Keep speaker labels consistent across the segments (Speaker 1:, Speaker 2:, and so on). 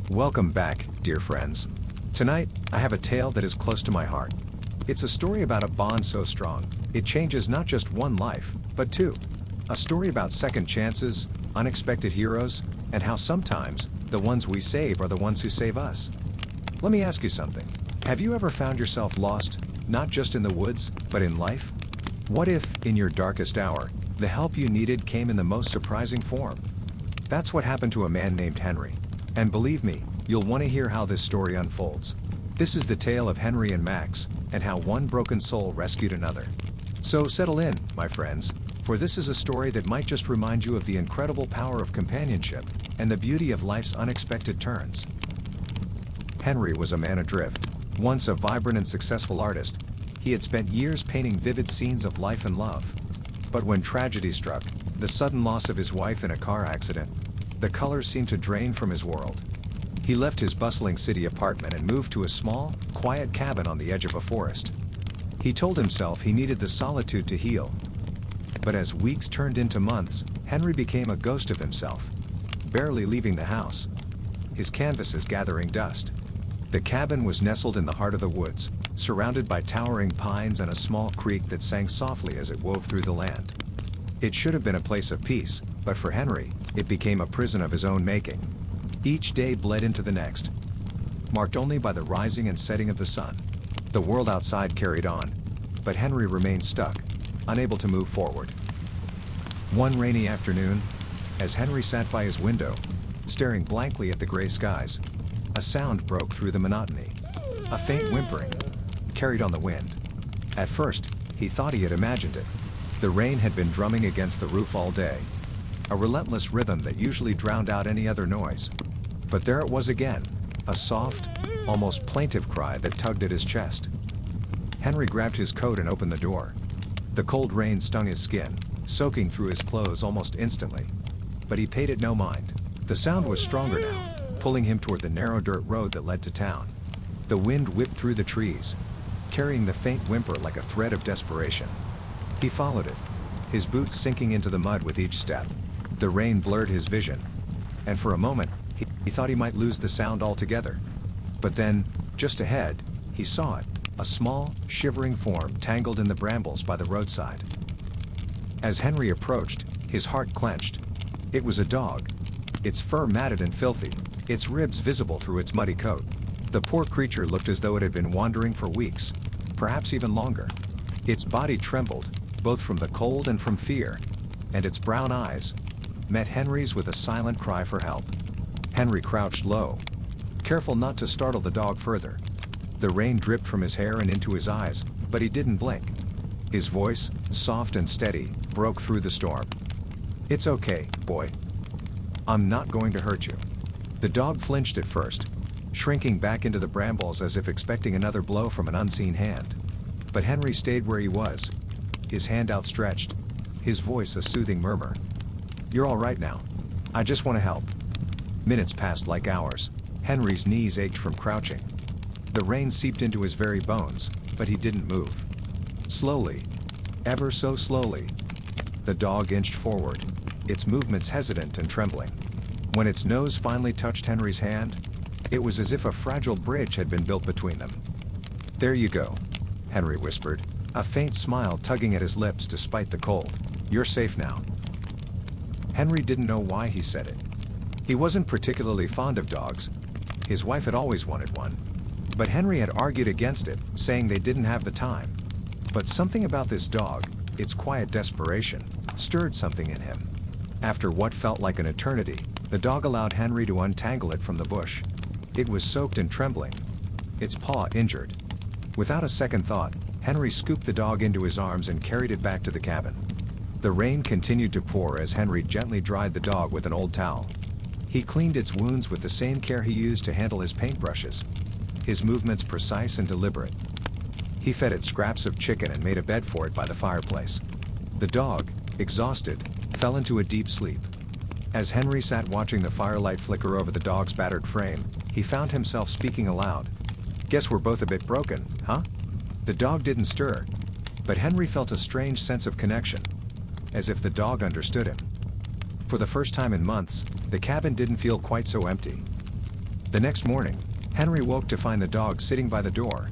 Speaker 1: Welcome back, dear friends. Tonight, I have a tale that is close to my heart. It's a story about a bond so strong, it changes not just one life, but two. A story about second chances, unexpected heroes, and how sometimes, the ones we save are the ones who save us. Let me ask you something. Have you ever found yourself lost, not just in the woods, but in life? What if, in your darkest hour, the help you needed came in the most surprising form? That's what happened to a man named Henry. And believe me, you'll want to hear how this story unfolds. This is the tale of Henry and Max, and how one broken soul rescued another. So settle in, my friends, for this is a story that might just remind you of the incredible power of companionship, and the beauty of life's unexpected turns. Henry was a man adrift, once a vibrant and successful artist. He had spent years painting vivid scenes of life and love. But when tragedy struck, the sudden loss of his wife in a car accident, the colors seemed to drain from his world. He left his bustling city apartment and moved to a small, quiet cabin on the edge of a forest. He told himself he needed the solitude to heal. But as weeks turned into months, Henry became a ghost of himself, barely leaving the house. His canvases gathering dust. The cabin was nestled in the heart of the woods, surrounded by towering pines and a small creek that sang softly as it wove through the land. It should have been a place of peace, but for Henry, it became a prison of his own making. Each day bled into the next, marked only by the rising and setting of the sun. The world outside carried on, but Henry remained stuck, unable to move forward. One rainy afternoon, as Henry sat by his window, staring blankly at the gray skies, a sound broke through the monotony. A faint whimpering, carried on the wind. At first, he thought he had imagined it. The rain had been drumming against the roof all day, a relentless rhythm that usually drowned out any other noise. But there it was again, a soft, almost plaintive cry that tugged at his chest. Henry grabbed his coat and opened the door. The cold rain stung his skin, soaking through his clothes almost instantly. But he paid it no mind. The sound was stronger now, pulling him toward the narrow dirt road that led to town. The wind whipped through the trees, carrying the faint whimper like a thread of desperation. He followed it, his boots sinking into the mud with each step. The rain blurred his vision, and for a moment, he thought he might lose the sound altogether. But then, just ahead, he saw it, a small, shivering form tangled in the brambles by the roadside. As Henry approached, his heart clenched. It was a dog, its fur matted and filthy, its ribs visible through its muddy coat. The poor creature looked as though it had been wandering for weeks, perhaps even longer. Its body trembled, both from the cold and from fear, and its brown eyes met Henry's with a silent cry for help. Henry crouched low, careful not to startle the dog further. The rain dripped from his hair and into his eyes, but he didn't blink. His voice, soft and steady, broke through the storm. "It's okay, boy. I'm not going to hurt you." The dog flinched at first, shrinking back into the brambles as if expecting another blow from an unseen hand. But Henry stayed where he was, his hand outstretched, his voice a soothing murmur. "You're all right now. I just want to help." Minutes passed like hours. Henry's knees ached from crouching. The rain seeped into his very bones, but he didn't move. Slowly, ever so slowly, the dog inched forward, its movements hesitant and trembling. When its nose finally touched Henry's hand, it was as if a fragile bridge had been built between them. "There you go," Henry whispered, a faint smile tugging at his lips despite the cold. "You're safe now." Henry didn't know why he said it. He wasn't particularly fond of dogs. His wife had always wanted one. But Henry had argued against it, saying they didn't have the time. But something about this dog, its quiet desperation, stirred something in him. After what felt like an eternity, the dog allowed Henry to untangle it from the bush. It was soaked and trembling, its paw injured. Without a second thought, Henry scooped the dog into his arms and carried it back to the cabin. The rain continued to pour as Henry gently dried the dog with an old towel. He cleaned its wounds with the same care he used to handle his paintbrushes, his movements precise and deliberate. He fed it scraps of chicken and made a bed for it by the fireplace. The dog, exhausted, fell into a deep sleep. As Henry sat watching the firelight flicker over the dog's battered frame, he found himself speaking aloud. "Guess we're both a bit broken, huh?" The dog didn't stir, but Henry felt a strange sense of connection, as if the dog understood him. For the first time in months, the cabin didn't feel quite so empty. The next morning, Henry woke to find the dog sitting by the door,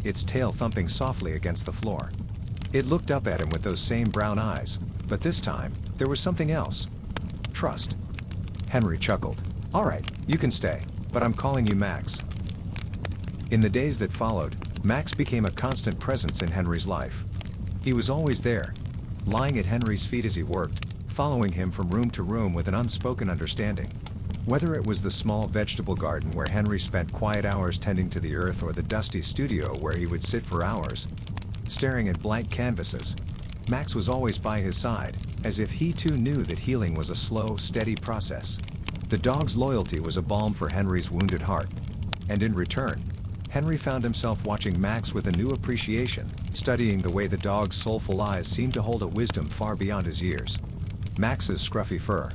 Speaker 1: its tail thumping softly against the floor. It looked up at him with those same brown eyes, but this time, there was something else. Trust. Henry chuckled. "All right, you can stay, but I'm calling you Max." In the days that followed, Max became a constant presence in Henry's life. He was always there, lying at Henry's feet as he worked, following him from room to room with an unspoken understanding. Whether it was the small vegetable garden where Henry spent quiet hours tending to the earth, or the dusty studio where he would sit for hours, staring at blank canvases, Max was always by his side, as if he too knew that healing was a slow, steady process. The dog's loyalty was a balm for Henry's wounded heart. And in return, Henry found himself watching Max with a new appreciation, studying the way the dog's soulful eyes seemed to hold a wisdom far beyond his years. Max's scruffy fur,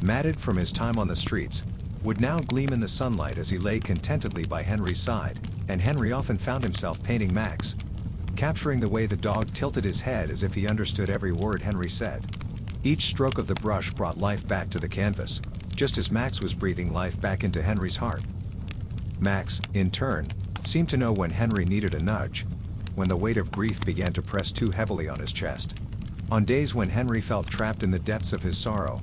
Speaker 1: matted from his time on the streets, would now gleam in the sunlight as he lay contentedly by Henry's side, and Henry often found himself painting Max, capturing the way the dog tilted his head as if he understood every word Henry said. Each stroke of the brush brought life back to the canvas, just as Max was breathing life back into Henry's heart. Max, in turn, seemed to know when Henry needed a nudge, when the weight of grief began to press too heavily on his chest. On days when Henry felt trapped in the depths of his sorrow,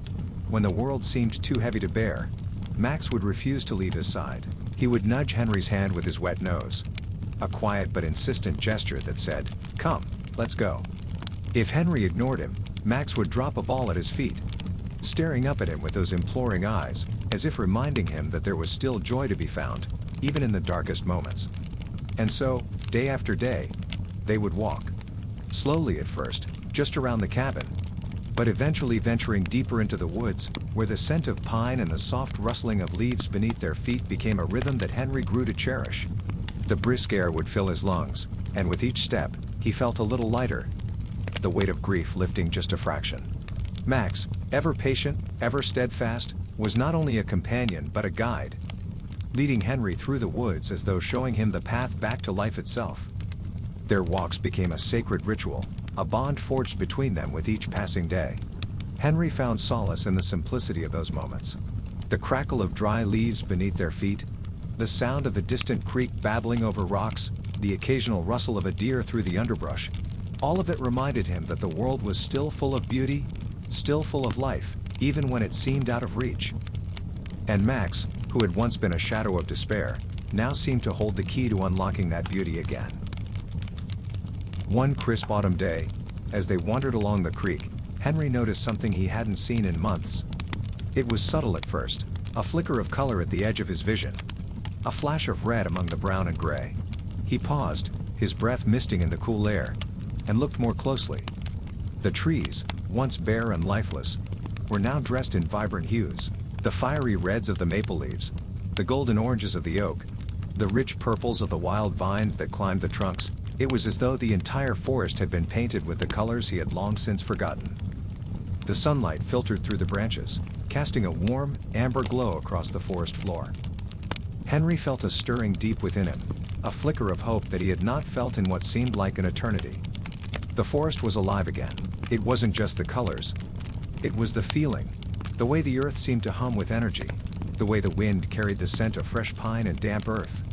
Speaker 1: when the world seemed too heavy to bear, Max would refuse to leave his side. He would nudge Henry's hand with his wet nose, a quiet but insistent gesture that said, "Come, let's go." If Henry ignored him, Max would drop a ball at his feet, staring up at him with those imploring eyes, as if reminding him that there was still joy to be found, even in the darkest moments. And so, day after day, they would walk. Slowly at first, just around the cabin, but eventually venturing deeper into the woods, where the scent of pine and the soft rustling of leaves beneath their feet became a rhythm that Henry grew to cherish. The brisk air would fill his lungs, and with each step, he felt a little lighter, the weight of grief lifting just a fraction. Max, ever patient, ever steadfast, was not only a companion but a guide, leading Henry through the woods as though showing him the path back to life itself. Their walks became a sacred ritual, a bond forged between them with each passing day. Henry found solace in the simplicity of those moments. The crackle of dry leaves beneath their feet, the sound of the distant creek babbling over rocks, the occasional rustle of a deer through the underbrush, all of it reminded him that the world was still full of beauty, still full of life, even when it seemed out of reach. And Max, who had once been a shadow of despair, now seemed to hold the key to unlocking that beauty again. One crisp autumn day, as they wandered along the creek, Henry noticed something he hadn't seen in months. It was subtle at first, a flicker of color at the edge of his vision, a flash of red among the brown and gray. He paused, his breath misting in the cool air, and looked more closely. The trees, once bare and lifeless, were now dressed in vibrant hues, the fiery reds of the maple leaves, the golden oranges of the oak, the rich purples of the wild vines that climbed the trunks. It was as though the entire forest had been painted with the colors he had long since forgotten. The sunlight filtered through the branches, casting a warm, amber glow across the forest floor. Henry felt a stirring deep within him, a flicker of hope that he had not felt in what seemed like an eternity. The forest was alive again. It wasn't just the colors. It was the feeling, the way the earth seemed to hum with energy, the way the wind carried the scent of fresh pine and damp earth.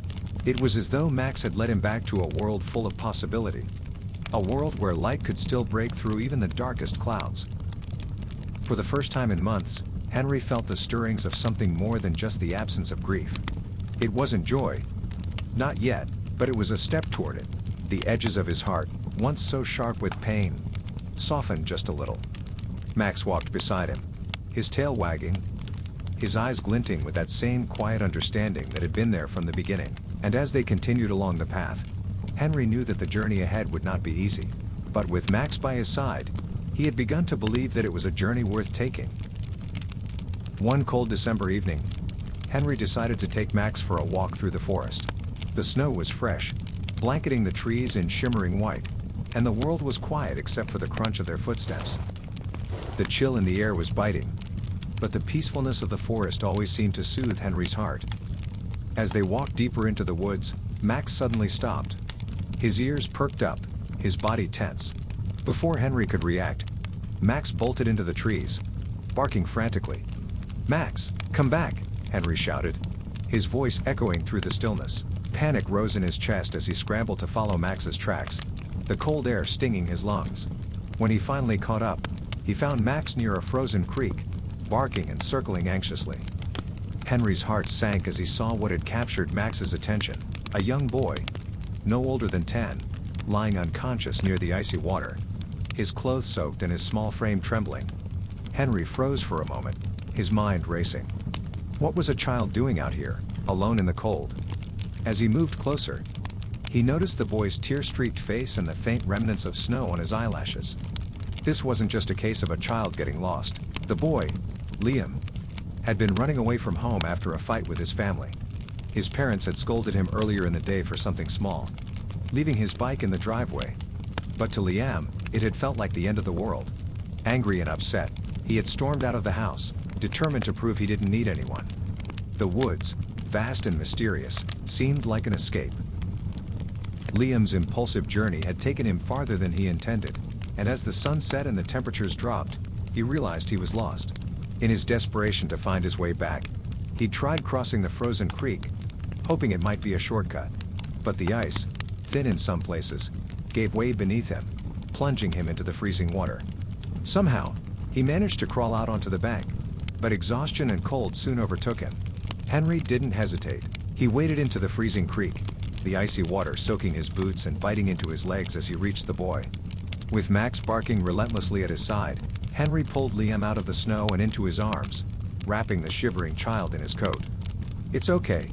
Speaker 1: It was as though Max had led him back to a world full of possibility, a world where light could still break through even the darkest clouds. For the first time in months, Henry felt the stirrings of something more than just the absence of grief. It wasn't joy, not yet, but it was a step toward it. The edges of his heart, once so sharp with pain, softened just a little. Max walked beside him, his tail wagging, his eyes glinting with that same quiet understanding that had been there from the beginning. And as they continued along the path, Henry knew that the journey ahead would not be easy. But with Max by his side, he had begun to believe that it was a journey worth taking. One cold December evening, Henry decided to take Max for a walk through the forest. The snow was fresh, blanketing the trees in shimmering white, and the world was quiet except for the crunch of their footsteps. The chill in the air was biting, but the peacefulness of the forest always seemed to soothe Henry's heart. As they walked deeper into the woods, Max suddenly stopped. His ears perked up, his body tense. Before Henry could react, Max bolted into the trees, barking frantically. "Max, come back!" Henry shouted. his voice echoing through the stillness. Panic rose in his chest as he scrambled to follow Max's tracks, the cold air stinging his lungs. When he finally caught up, he found Max near a frozen creek, barking and circling anxiously. Henry's heart sank as he saw what had captured Max's attention, a young boy, no older than 10, lying unconscious near the icy water, his clothes soaked and his small frame trembling. Henry froze for a moment, his mind racing. What was a child doing out here, alone in the cold? As he moved closer, he noticed the boy's tear-streaked face and the faint remnants of snow on his eyelashes. This wasn't just a case of a child getting lost. The boy, Liam, had been running away from home after a fight with his family. His parents had scolded him earlier in the day for something small, leaving his bike in the driveway. But to Liam, it had felt like the end of the world. Angry and upset, he had stormed out of the house, determined to prove he didn't need anyone. The woods, vast and mysterious, seemed like an escape. Liam's impulsive journey had taken him farther than he intended, and as the sun set and the temperatures dropped, he realized he was lost. In his desperation to find his way back, he tried crossing the frozen creek, hoping it might be a shortcut. But the ice, thin in some places, gave way beneath him, plunging him into the freezing water. Somehow, he managed to crawl out onto the bank, but exhaustion and cold soon overtook him. Henry didn't hesitate. He waded into the freezing creek, the icy water soaking his boots and biting into his legs as he reached the boy. With Max barking relentlessly at his side, Henry pulled Liam out of the snow and into his arms, wrapping the shivering child in his coat. "It's okay.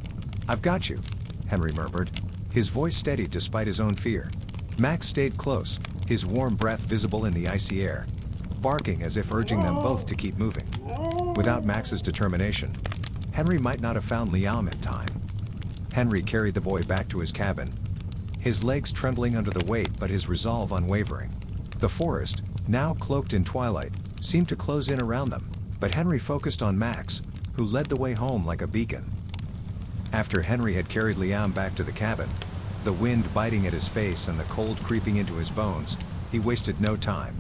Speaker 1: I've got you," Henry murmured, his voice steady despite his own fear. Max stayed close, his warm breath visible in the icy air, barking as if urging them both to keep moving. Without Max's determination, Henry might not have found Liam in time. Henry carried the boy back to his cabin, his legs trembling under the weight but his resolve unwavering. The forest, now cloaked in twilight, seemed to close in around them, but Henry focused on Max, who led the way home like a beacon. After Henry had carried Liam back to the cabin, the wind biting at his face and the cold creeping into his bones, he wasted no time.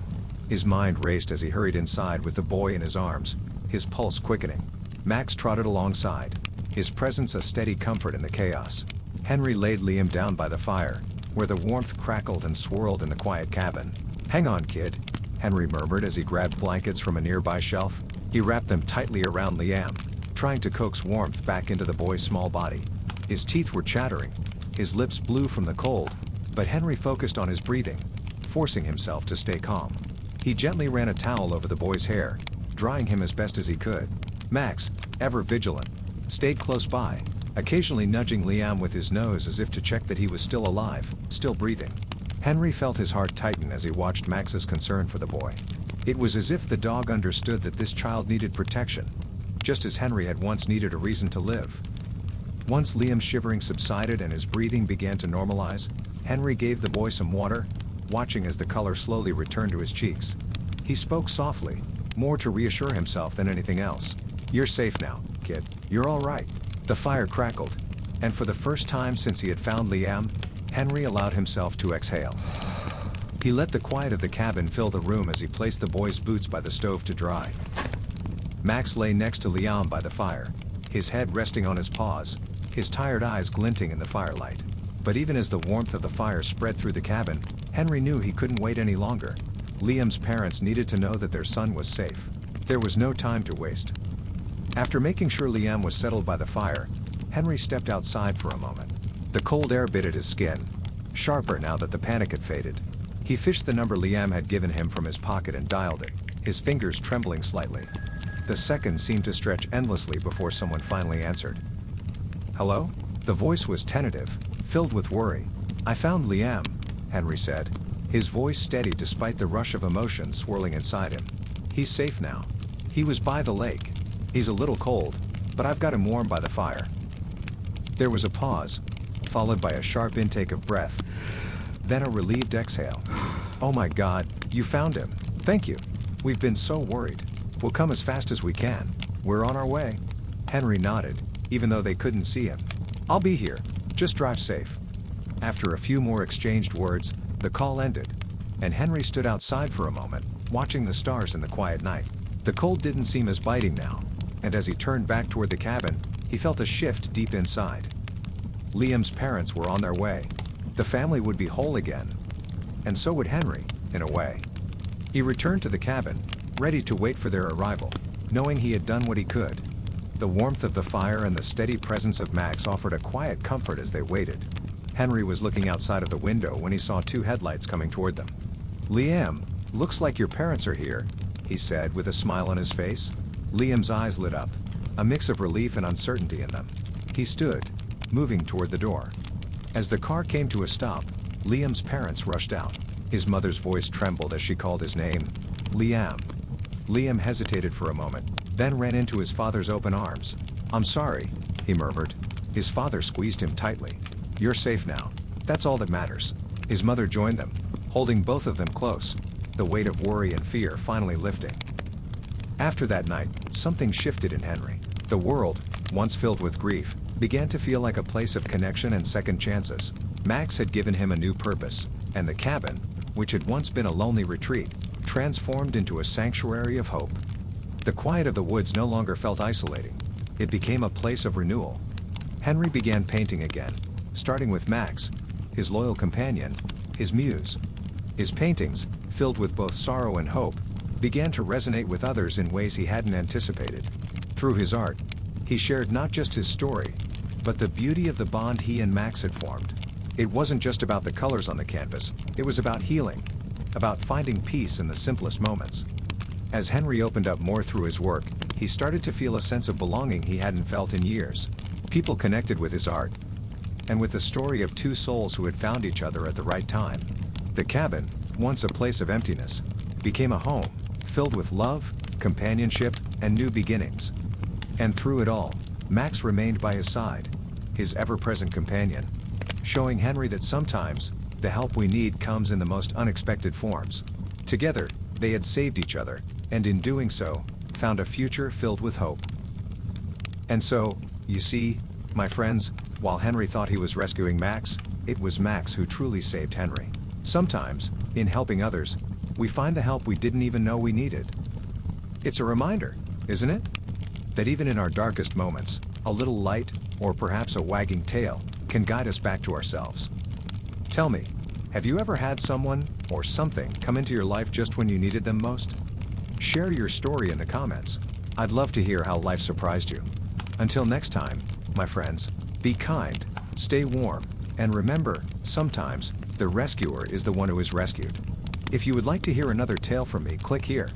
Speaker 1: His mind raced as he hurried inside with the boy in his arms, his pulse quickening. Max trotted alongside, his presence a steady comfort in the chaos. Henry laid Liam down by the fire, where the warmth crackled and swirled in the quiet cabin. "Hang on, kid," Henry murmured as he grabbed blankets from a nearby shelf. He wrapped them tightly around Liam, trying to coax warmth back into the boy's small body. His teeth were chattering, his lips blue from the cold, but Henry focused on his breathing, forcing himself to stay calm. He gently ran a towel over the boy's hair, drying him as best as he could. Max, ever vigilant, stayed close by, occasionally nudging Liam with his nose as if to check that he was still alive, still breathing. Henry felt his heart tighten as he watched Max's concern for the boy. It was as if the dog understood that this child needed protection, just as Henry had once needed a reason to live. Once Liam's shivering subsided and his breathing began to normalize, Henry gave the boy some water, watching as the color slowly returned to his cheeks. He spoke softly, more to reassure himself than anything else. "You're safe now, kid. You're all right." The fire crackled, and for the first time since he had found Liam, Henry allowed himself to exhale. He let the quiet of the cabin fill the room as he placed the boy's boots by the stove to dry. Max lay next to Liam by the fire, his head resting on his paws, his tired eyes glinting in the firelight. But even as the warmth of the fire spread through the cabin, Henry knew he couldn't wait any longer. Liam's parents needed to know that their son was safe. There was no time to waste. After making sure Liam was settled by the fire, Henry stepped outside for a moment. The cold air bit at his skin, sharper now that the panic had faded. He fished the number Liam had given him from his pocket and dialed it, his fingers trembling slightly. The seconds seemed to stretch endlessly before someone finally answered. "Hello?" The voice was tentative, filled with worry. "I found Liam," Henry said, his voice steady despite the rush of emotion swirling inside him. "He's safe now. He was by the lake. He's a little cold, but I've got him warm by the fire." There was a pause, followed by a sharp intake of breath, then a relieved exhale. "Oh my God, you found him. Thank you. We've been so worried. We'll come as fast as we can. We're on our way." Henry nodded, even though they couldn't see him. "I'll be here. Just drive safe." After a few more exchanged words, the call ended, and Henry stood outside for a moment, watching the stars in the quiet night. The cold didn't seem as biting now, and as he turned back toward the cabin, he felt a shift deep inside. Liam's parents were on their way. The family would be whole again. And so would Henry, in a way. He returned to the cabin, ready to wait for their arrival, knowing he had done what he could. The warmth of the fire and the steady presence of Max offered a quiet comfort as they waited. Henry was looking outside of the window when he saw two headlights coming toward them. "Liam, looks like your parents are here," he said with a smile on his face. Liam's eyes lit up, a mix of relief and uncertainty in them. He stood, moving toward the door. As the car came to a stop, Liam's parents rushed out. His mother's voice trembled as she called his name. "Liam." Liam hesitated for a moment, then ran into his father's open arms. "I'm sorry," he murmured. His father squeezed him tightly. "You're safe now. That's all that matters." His mother joined them, holding both of them close, the weight of worry and fear finally lifting. After that night, something shifted in Henry. The world, once filled with grief, began to feel like a place of connection and second chances. Max had given him a new purpose, and the cabin, which had once been a lonely retreat, transformed into a sanctuary of hope. The quiet of the woods no longer felt isolating. It became a place of renewal. Henry began painting again, starting with Max, his loyal companion, his muse. His paintings, filled with both sorrow and hope, began to resonate with others in ways he hadn't anticipated. Through his art, he shared not just his story, but the beauty of the bond he and Max had formed. It wasn't just about the colors on the canvas, it was about healing, about finding peace in the simplest moments. As Henry opened up more through his work, he started to feel a sense of belonging he hadn't felt in years. People connected with his art, and with the story of two souls who had found each other at the right time. The cabin, once a place of emptiness, became a home, filled with love, companionship, and new beginnings. And through it all, Max remained by his side, his ever-present companion, showing Henry that sometimes, the help we need comes in the most unexpected forms. Together, they had saved each other, and in doing so, found a future filled with hope. And so, you see, my friends, while Henry thought he was rescuing Max, it was Max who truly saved Henry. Sometimes, in helping others, we find the help we didn't even know we needed. It's a reminder, isn't it? That even in our darkest moments, a little light, or perhaps a wagging tail, can guide us back to ourselves. Tell me, have you ever had someone, or something, come into your life just when you needed them most? Share your story in the comments. I'd love to hear how life surprised you. Until next time, my friends, be kind, stay warm, and remember, sometimes, the rescuer is the one who is rescued. If you would like to hear another tale from me, click here.